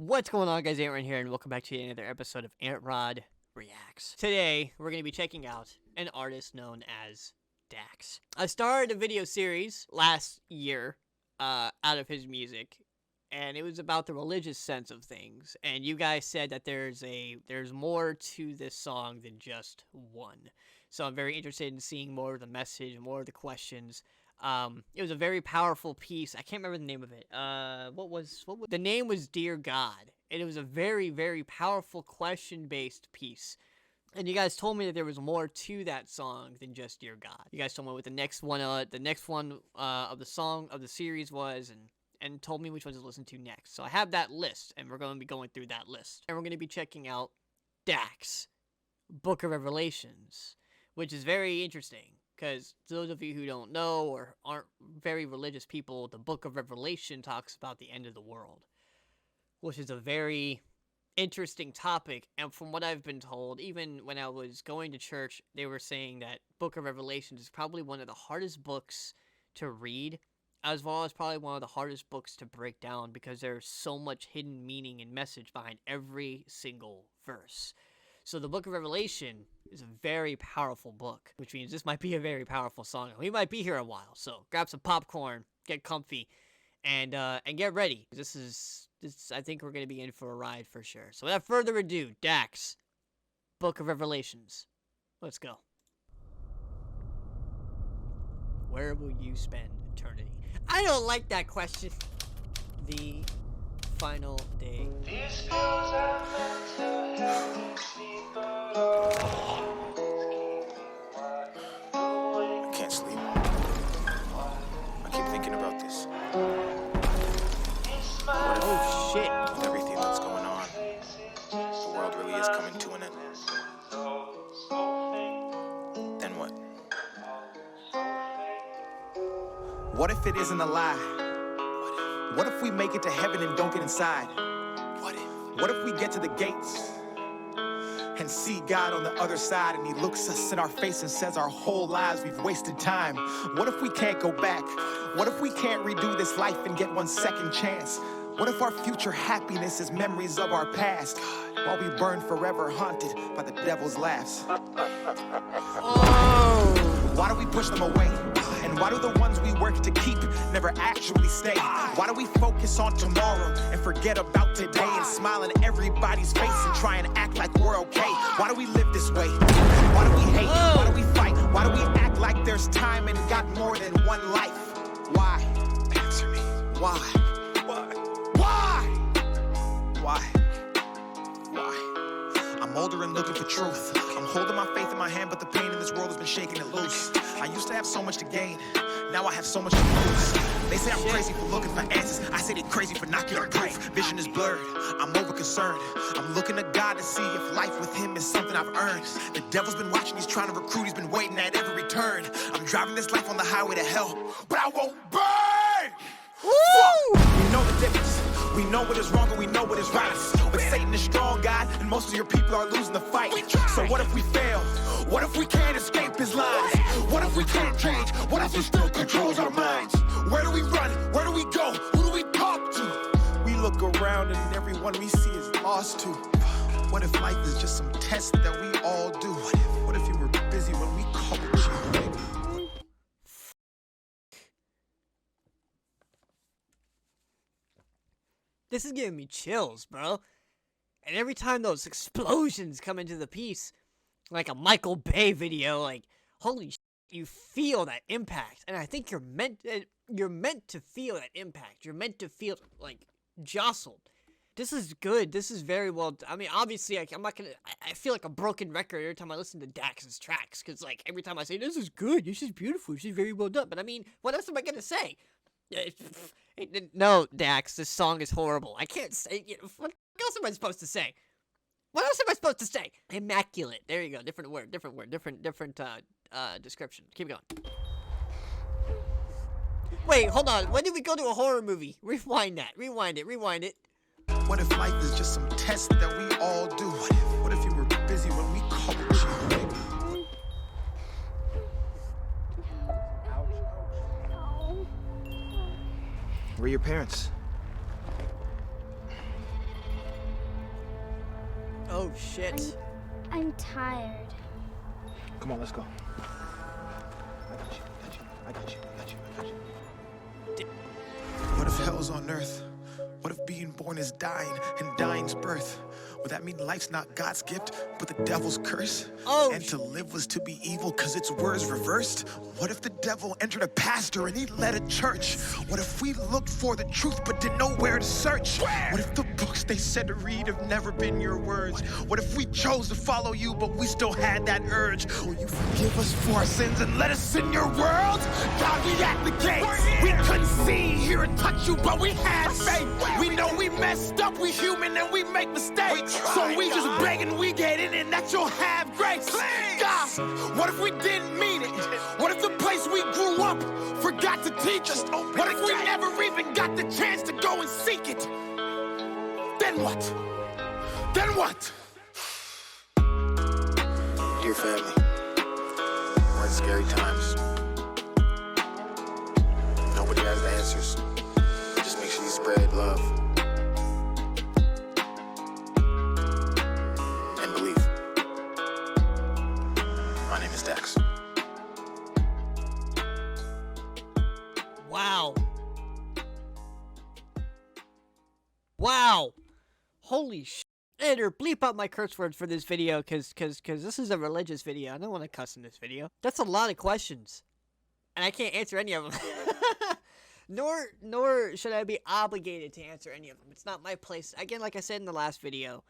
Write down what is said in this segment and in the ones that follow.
What's going on, guys? Antrod here, and welcome back to another episode of Antrod Reacts. Today, we're going to be checking out an artist known as Dax. I started a video series last year out of his music, and it was about the religious sense of things. And you guys said that there's more to this song than just one. So I'm very interested in seeing more of the message, more of the questions. It was a very powerful piece. I can't remember the name of it. The name was Dear God. And it was a very, very powerful question-based piece. And you guys told me that there was more to that song than just Dear God. You guys told me what the next one of the song of the series was, and told me which ones to listen to next. So I have that list, and we're going to be going through that list. And we're going to be checking out Dax, Book of Revelations, which is very interesting. Because those of you who don't know or aren't very religious people, the Book of Revelation talks about the end of the world, which is a very interesting topic. And from what I've been told, even when I was going to church, they were saying that Book of Revelation is probably one of the hardest books to read, as well as probably one of the hardest books to break down, because there's so much hidden meaning and message behind every single verse. So the Book of Revelation is a very powerful book, which means this might be a very powerful song. We might be here a while, so grab some popcorn, get comfy, and get ready. This I think we're gonna be in for a ride for sure. So without further ado, Dax, Book of Revelations. Let's go. Where will you spend eternity? I don't like that question. The final day. These pills are meant to help you sleep, but all I can't sleep. I keep thinking about this. Oh shit. With everything that's going on, the world really is coming to an end. Then what? What if it isn't a lie? What if we make it to heaven and don't get inside? What if we get to the gates and see God on the other side, and he looks us in our face and says our whole lives we've wasted time? What if we can't go back? What if we can't redo this life and get one second chance? What if our future happiness is memories of our past, while we burn forever haunted by the devil's laughs? Oh. Why do we push them away? And why do the ones we work to keep never actually stay? Why do we focus on tomorrow and forget about today, and smile in everybody's face and try and act like we're okay? Why do we live this way? Why do we hate? Why do we fight? Why do we act like there's time and got more than one life? Why? Answer me. Why? Why? Why? Why? I'm older and looking for truth. I'm holding my faith in my hand, but the pain in this world has been shaking it loose. I used to have so much to gain, now I have so much to lose. They say I'm crazy for looking for answers, I say they're crazy for not getting proof. Vision is blurred, I'm over concerned. I'm looking to God to see if life with him is something I've earned. The devil's been watching, he's trying to recruit, he's been waiting at every turn. I'm driving this life on the highway to hell, but I won't burn! Woo! We know the difference. We know what is wrong and we know what is right. But Satan is strong, God, and most of your people are losing the fight. So what if we fail? What if we can't escape his lies? What if we can't change? What if he still controls our minds? Where do we run? Where do we go? Who do we talk to? We look around and everyone we see is lost too. What if life is just some test that we all do? What if you were busy when we called you? This is giving me chills, bro. And every time those explosions come into the piece, like a Michael Bay video, like, holy shit, you feel that impact. And I think you're meant to feel that impact. You're meant to feel, like, jostled. This is good. This is very well done. I mean, obviously, I'm not gonna... I feel like a broken record every time I listen to Dax's tracks. Because, like, every time I say, this is good, this is beautiful, this is very well done. But, I mean, what else am I gonna say? No, Dax, this song is horrible. I can't say... What else am I supposed to say? What else am I supposed to say? Immaculate. There you go. Different word. Different description. Keep going. Wait, hold on. When did we go to a horror movie? Rewind that. Rewind it. What if life is just some test that we all do? What if you were busy when we called you? Where are your parents? Oh shit. I'm tired. Come on, let's go. I got you. I got you. I got you. I got you. What if hell's on earth? What if being born is dying and dying's birth? Would that mean life's not God's gift, but the devil's curse? Oh, and to live was to be evil because its words reversed? What if the devil entered a pastor and he led a church? What if we looked for the truth but didn't know where to search? What if the books they said to read have never been your words? What if we chose to follow you but we still had that urge? Will you forgive us for our sins and let us in your world? God, we at the gates. We couldn't see, hear, and touch you, but we had faith. We know we messed up, we human and we make mistakes. So we just begging we get in and that you'll have grace. God, what if we didn't mean it? What if the place we grew up forgot to teach us? What if we never even got the chance to go and seek it? Then what? Then what? Dear family, we're in scary times. Nobody has the answers. Just make sure you spread love and believe. My name is Dax. Wow. Wow. Holy sh! Editor, bleep out my curse words for this video, cause this is a religious video. I don't want to cuss in this video. That's a lot of questions, and I can't answer any of them. Nor should I be obligated to answer any of them. It's not my place. Again, like I said in the last video,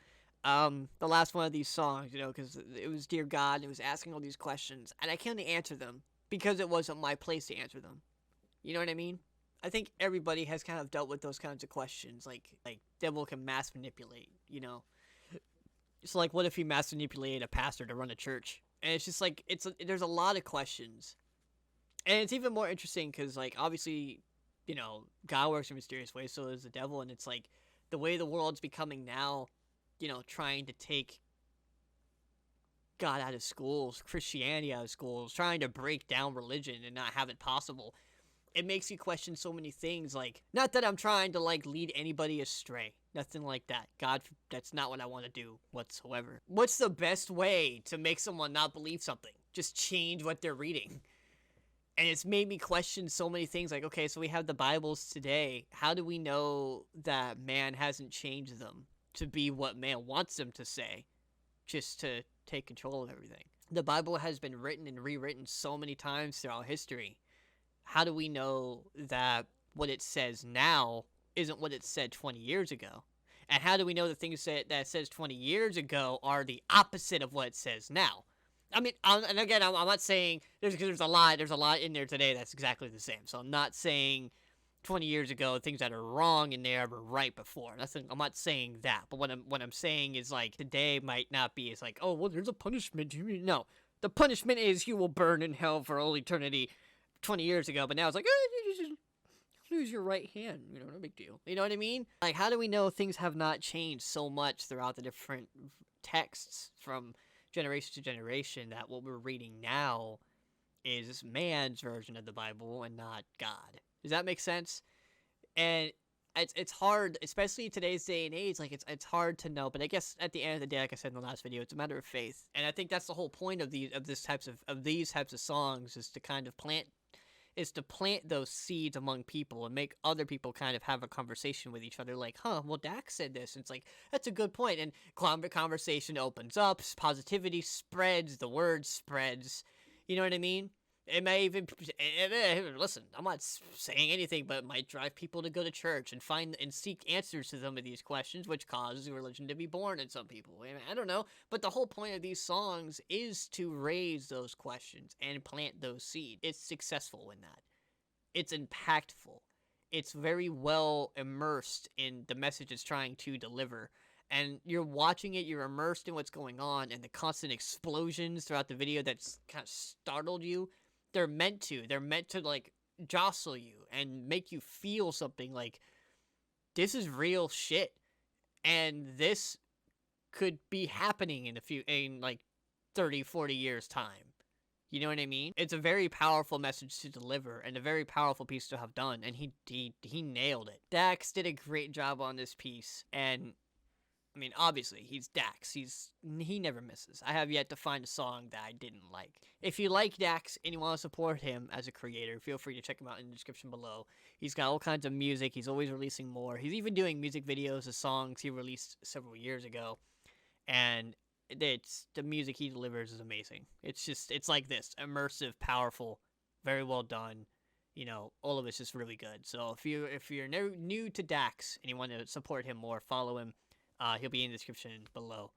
the last one of these songs, you know, because it was Dear God, and it was asking all these questions, and I couldn't answer them because it wasn't my place to answer them. You know what I mean? I think everybody has kind of dealt with those kinds of questions, like devil can mass manipulate, you know? It's like, what if he mass manipulated a pastor to run a church? And it's just like, there's a lot of questions. And it's even more interesting because, like, obviously, you know, God works in mysterious ways, so does the devil, and it's like, the way the world's becoming now, you know, trying to take God out of schools, Christianity out of schools, trying to break down religion and not have it possible. It makes you question so many things, like, not that I'm trying to, like, lead anybody astray. Nothing like that. God, that's not what I want to do whatsoever. What's the best way to make someone not believe something? Just change what they're reading. And it's made me question so many things, like, okay, so we have the Bibles today. How do we know that man hasn't changed them to be what man wants them to say, just to take control of everything? The Bible has been written and rewritten so many times throughout history. How do we know that what it says now isn't what it said 20 years ago? And how do we know the things that it says 20 years ago are the opposite of what it says now? I mean, and again, I'm not saying there's a lot in there today that's exactly the same. So I'm not saying 20 years ago things that are wrong in there were right before. I'm not saying that. But what I'm saying is, like, today might not be as like, oh, well, there's a punishment. No, the punishment is you will burn in hell for all eternity 20 years ago. But now it's like, you just lose your right hand. You know, no big deal. You know what I mean? Like, how do we know things have not changed so much throughout the different texts from generation to generation, that what we're reading now is man's version of the Bible and not God? Does that make sense? And it's hard, especially in today's day and age. Like, it's hard to know. But I guess at the end of the day, like I said in the last video, it's a matter of faith. And I think that's the whole point of these types of songs, is to kind of plant those seeds among people and make other people kind of have a conversation with each other, like, huh, well, Dax said this, and it's like, that's a good point, and conversation opens up, positivity spreads, the word spreads, you know what I mean? It may even, listen, I'm not saying anything, but it might drive people to go to church and find and seek answers to some of these questions, which causes religion to be born in some people. I mean, I don't know, but the whole point of these songs is to raise those questions and plant those seeds. It's successful in that. It's impactful. It's very well immersed in the message it's trying to deliver. And you're watching it, you're immersed in what's going on, and the constant explosions throughout the video that's kind of startled you. They're meant to, like, jostle you and make you feel something, like, this is real shit, and this could be happening in like 30, 40 years time. You know what I mean? It's a very powerful message to deliver, and a very powerful piece to have done, and he nailed it. Dax did a great job on this piece, and I mean, obviously, he's Dax. He never misses. I have yet to find a song that I didn't like. If you like Dax and you want to support him as a creator, feel free to check him out in the description below. He's got all kinds of music. He's always releasing more. He's even doing music videos of songs he released several years ago. And the music he delivers is amazing. It's like this, immersive, powerful, very well done. You know, all of it's just really good. So if you're new to Dax and you want to support him more, follow him. He'll be in the description below.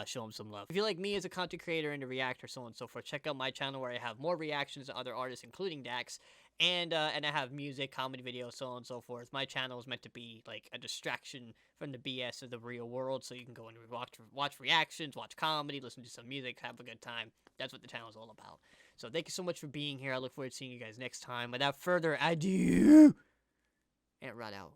Show him some love. If you like me as a content creator and a reactor, so on and so forth, check out my channel where I have more reactions to other artists, including Dax, and I have music, comedy videos, so on and so forth. My channel is meant to be like a distraction from the BS of the real world, so you can go and watch reactions, watch comedy, listen to some music, have a good time. That's what the channel is all about. So thank you so much for being here. I look forward to seeing you guys next time. Without further ado, Antrod out.